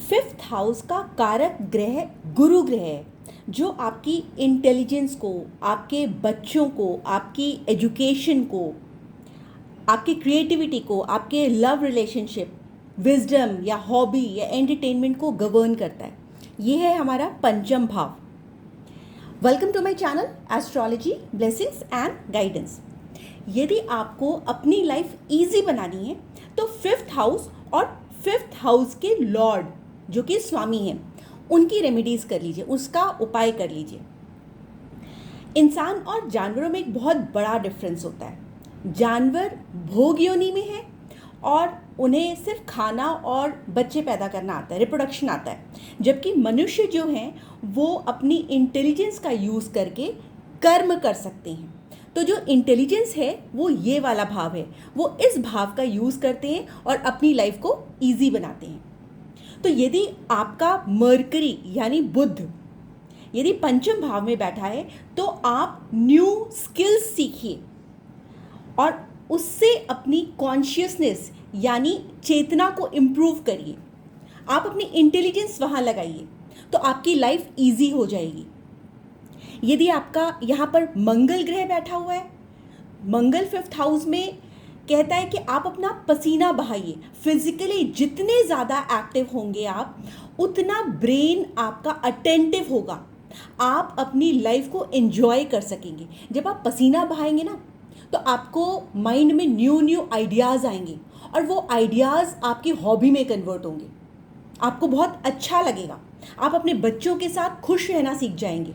Fifth house का कारक ग्रह गुरु ग्रह है, जो आपकी इंटेलिजेंस को, आपके बच्चों को, आपकी एजुकेशन को, आपकी क्रिएटिविटी को, आपके लव रिलेशनशिप, विजडम या हॉबी या एंटरटेनमेंट को गवर्न करता है। ये है हमारा पंचम भाव। Welcome to my channel astrology blessings and guidance. यदि आपको अपनी लाइफ इजी बनानी है तो फिफ्थ हाउस और फिफ्थ हाउस के लॉर्ड जो कि स्वामी हैं, उनकी रेमेडीज कर लीजिए, उसका उपाय कर लीजिए। इंसान और जानवरों में एक बहुत बड़ा डिफरेंस होता है। जानवर भोग योनि में है और उन्हें सिर्फ खाना और बच्चे पैदा करना आता है, रिप्रोडक्शन आता है, जबकि मनुष्य जो हैं वो अपनी इंटेलिजेंस का यूज़ करके कर्म कर सकते हैं। तो जो इंटेलिजेंस है वो ये वाला भाव है, वो इस भाव का यूज़ करते हैं और अपनी लाइफ को ईजी बनाते हैं। तो यदि आपका मरकरी यानी बुध यदि पंचम भाव में बैठा है तो आप न्यू स्किल्स सीखिए और उससे अपनी कॉन्शियसनेस यानी चेतना को इम्प्रूव करिए। आप अपनी इंटेलिजेंस वहाँ लगाइए तो आपकी लाइफ इजी हो जाएगी। यदि आपका यहाँ पर मंगल ग्रह बैठा हुआ है, मंगल फिफ्थ हाउस में कहता है कि आप अपना पसीना बहाइए। फिजिकली जितने ज़्यादा एक्टिव होंगे आप, उतना ब्रेन आपका अटेंटिव होगा, आप अपनी लाइफ को एंजॉय कर सकेंगे। जब आप पसीना बहाएंगे ना तो आपको माइंड में न्यू आइडियाज़ आएंगे और वो आइडियाज़ आपकी हॉबी में कन्वर्ट होंगे। आपको बहुत अच्छा लगेगा, आप अपने बच्चों के साथ खुश रहना सीख जाएंगे।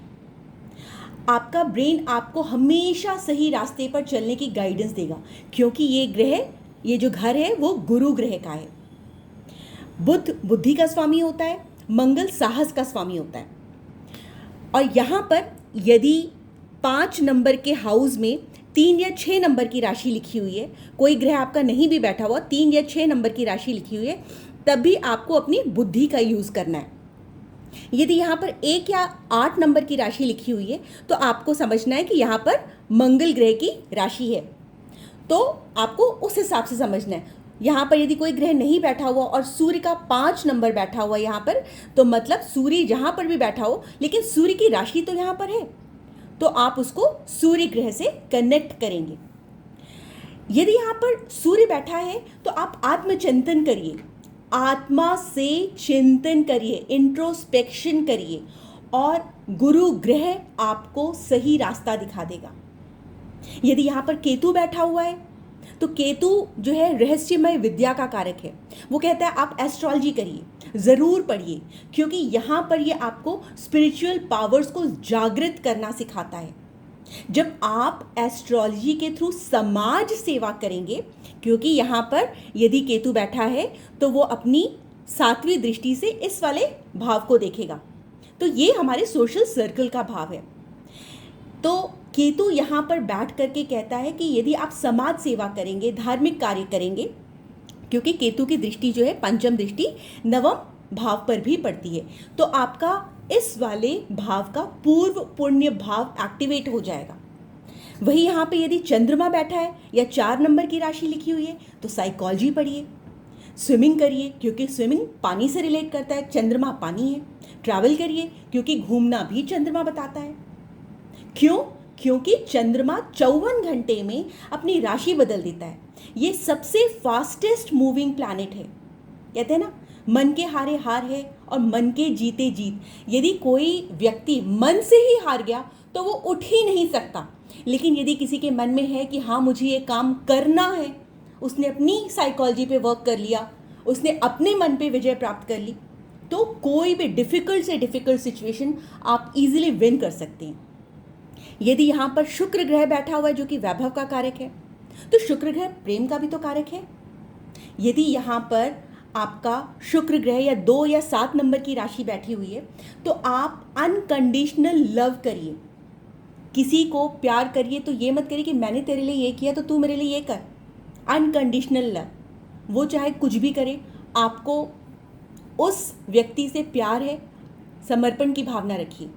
आपका ब्रेन आपको हमेशा सही रास्ते पर चलने की गाइडेंस देगा, क्योंकि ये ग्रह, ये जो घर है वो गुरु ग्रह का है। बुध बुद्धि का स्वामी होता है, मंगल साहस का स्वामी होता है। और यहाँ पर यदि 5 नंबर के हाउस में 3 या 6 नंबर की राशि लिखी हुई है, कोई ग्रह आपका नहीं भी बैठा हुआ, 3 या 6 नंबर की राशि लिखी हुई है, तब भी आपको अपनी बुद्धि का यूज़ करना है। यदि यहाँ पर 1 या 8 नंबर की राशि लिखी हुई है तो आपको समझना है कि यहाँ पर मंगल ग्रह की राशि है, तो आपको उस हिसाब से समझना है। यहाँ पर यदि कोई ग्रह नहीं बैठा हुआ और सूर्य का 5 नंबर बैठा हुआ यहाँ पर, तो मतलब सूर्य जहाँ पर भी बैठा हो लेकिन सूर्य की राशि तो यहाँ पर है, तो आप उसको सूर्य ग्रह से कनेक्ट करेंगे। यदि यहाँ पर सूर्य बैठा है तो आप आत्मचिंतन करिए, आत्मा से चिंतन करिए, इंट्रोस्पेक्शन करिए और गुरु ग्रह आपको सही रास्ता दिखा देगा। यदि यहाँ पर केतु बैठा हुआ है तो केतु जो है रहस्यमय विद्या का कारक है। वो कहता है आप एस्ट्रोलॉजी करिए, ज़रूर पढ़िए, क्योंकि यहाँ पर ये आपको स्पिरिचुअल पावर्स को जागृत करना सिखाता है। जब आप एस्ट्रोलॉजी के थ्रू समाज सेवा करेंगे, क्योंकि यहाँ पर यदि केतु बैठा है तो वो अपनी 7वीं दृष्टि से इस वाले भाव को देखेगा, तो ये हमारे सोशल सर्कल का भाव है। तो केतु यहाँ पर बैठ करके कहता है कि यदि आप समाज सेवा करेंगे, धार्मिक कार्य करेंगे, क्योंकि केतु की दृष्टि जो है पंचम दृष्टि नवम भाव पर भी पड़ती है, तो आपका इस वाले भाव का पूर्व पुण्य भाव एक्टिवेट हो जाएगा। वही यहाँ पे यदि चंद्रमा बैठा है या 4 नंबर की राशि लिखी हुई है तो साइकोलॉजी पढ़िए, स्विमिंग करिए, क्योंकि स्विमिंग पानी से रिलेट करता है, चंद्रमा पानी है। ट्रैवल करिए, क्योंकि घूमना भी चंद्रमा बताता है। क्यों? क्योंकि चंद्रमा 54 घंटे में अपनी राशि बदल देता है। ये सबसे फास्टेस्ट मूविंग प्लैनेट है। कहते हैं ना, मन के हारे हार है और मन के जीते जीत। यदि कोई व्यक्ति मन से ही हार गया तो वो उठ ही नहीं सकता, लेकिन यदि किसी के मन में है कि हाँ मुझे ये काम करना है, उसने अपनी साइकोलॉजी पे वर्क कर लिया, उसने अपने मन पे विजय प्राप्त कर ली, तो कोई भी डिफ़िकल्ट से डिफ़िकल्ट सिचुएशन आप इजीली विन कर सकते हैं। यदि यहाँ पर शुक्र ग्रह बैठा हुआ है जो कि वैभव का कारक है, तो शुक्र ग्रह प्रेम का भी तो कारक है। यदि यहाँ पर आपका शुक्र ग्रह या 2 या 7 नंबर की राशि बैठी हुई है तो आप अनकंडीशनल लव करिए, किसी को प्यार करिए। तो ये मत करिए कि मैंने तेरे लिए ये किया तो तू मेरे लिए ये कर। अनकंडीशनल लव, वो चाहे कुछ भी करे, आपको उस व्यक्ति से प्यार है, समर्पण की भावना रखिए।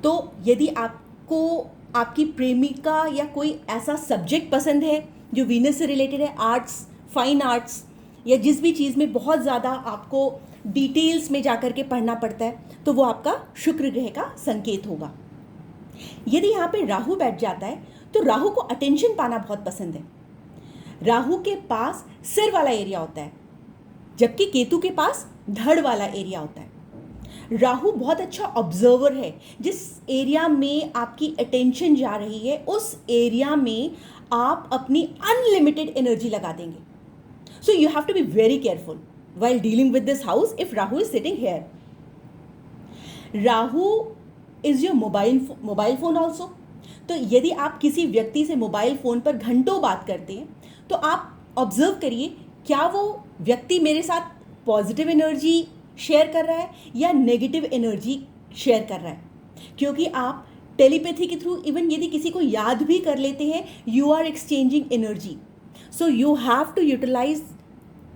तो यदि आपको आपकी प्रेमिका या कोई ऐसा सब्जेक्ट पसंद है जो वीनस से रिलेटेड है, आर्ट्स, फाइन आर्ट्स या जिस भी चीज़ में बहुत ज़्यादा आपको डिटेल्स में जाकर के पढ़ना पड़ता है, तो वो आपका शुक्र ग्रह का संकेत होगा। यदि यहाँ पे राहु बैठ जाता है तो राहु को अटेंशन पाना बहुत पसंद है। राहु के पास सिर वाला एरिया होता है, जबकि केतु के पास धड़ वाला एरिया होता है। राहु बहुत अच्छा ऑब्जर्वर है। जिस एरिया में आपकी अटेंशन जा रही है उस एरिया में आप अपनी अनलिमिटेड एनर्जी लगा देंगे। So you have to be very careful while dealing with this house if Rahu is sitting here. Rahu is your mobile phone also. तो यदि आप किसी व्यक्ति से मोबाइल फ़ोन पर घंटों बात करते हैं तो आप ऑब्जर्व करिए, क्या वो व्यक्ति मेरे साथ पॉजिटिव एनर्जी शेयर कर रहा है या नेगेटिव एनर्जी शेयर कर रहा है। क्योंकि आप टेलीपैथी के थ्रू इवन यदि किसी को याद भी कर लेते हैं, you are exchanging energy. So you have to utilize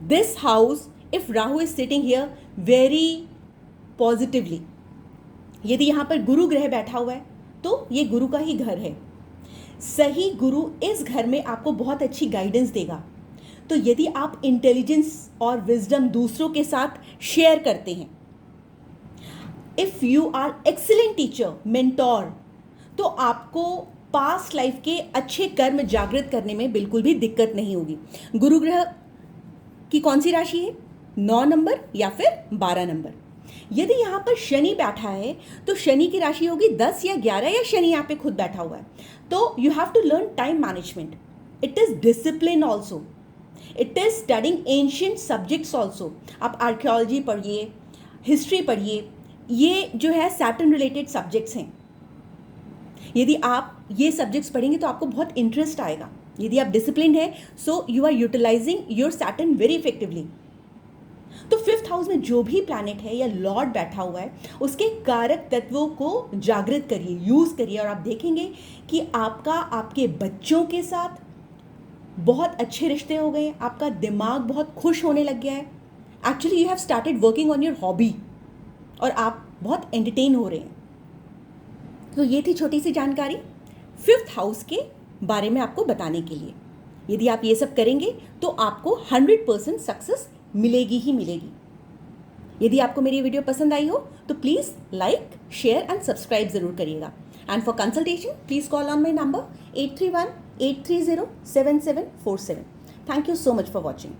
this house if Rahu is sitting here very positively. यदि यहाँ पर गुरु ग्रह बैठा हुआ है तो ये गुरु का ही घर है। सही गुरु इस घर में आपको बहुत अच्छी गाइडेंस देगा। तो यदि आप इंटेलिजेंस और विजडम दूसरों के साथ शेयर करते हैं, if you are excellent teacher, mentor, तो आपको पास्ट लाइफ के अच्छे कर्म जागृत करने में बिल्कुल भी दिक्कत नहीं होगी। गुरु ग्रह की कौन सी राशि है? 9 नंबर या फिर 12 नंबर। यदि यहाँ पर शनि बैठा है तो शनि की राशि होगी 10 या 11, या शनि यहाँ पे खुद बैठा हुआ है। तो you have to learn time management. It is discipline also, it is studying ancient subjects also. आप आर्कियोलॉजी पढ़िए, हिस्ट्री पढ़िए, ये जो है सैटर्न रिलेटेड सब्जेक्ट्स हैं। यदि आप ये सब्जेक्ट्स पढ़ेंगे तो आपको बहुत इंटरेस्ट आएगा। यदि आप डिसिप्लिन है, so you are utilizing your Saturn very effectively. तो 5th हाउस में जो भी प्लैनेट है या लॉर्ड बैठा हुआ है, उसके कारक तत्वों को जागृत करिए, यूज़ करिए, और आप देखेंगे कि आपके बच्चों के साथ बहुत अच्छे रिश्ते हो गए, आपका दिमाग बहुत खुश होने लग गया है। Actually you have started working on your hobby और आप बहुत एंटरटेन हो रहे हैं। तो ये थी छोटी सी जानकारी 5th हाउस के बारे में आपको बताने के लिए। यदि आप ये सब करेंगे तो आपको 100% सक्सेस मिलेगी ही मिलेगी। यदि आपको मेरी वीडियो पसंद आई हो तो please like, share and subscribe ज़रूर करिएगा। And for consultation please call on my number 831-830-7747। Thank you so much for watching.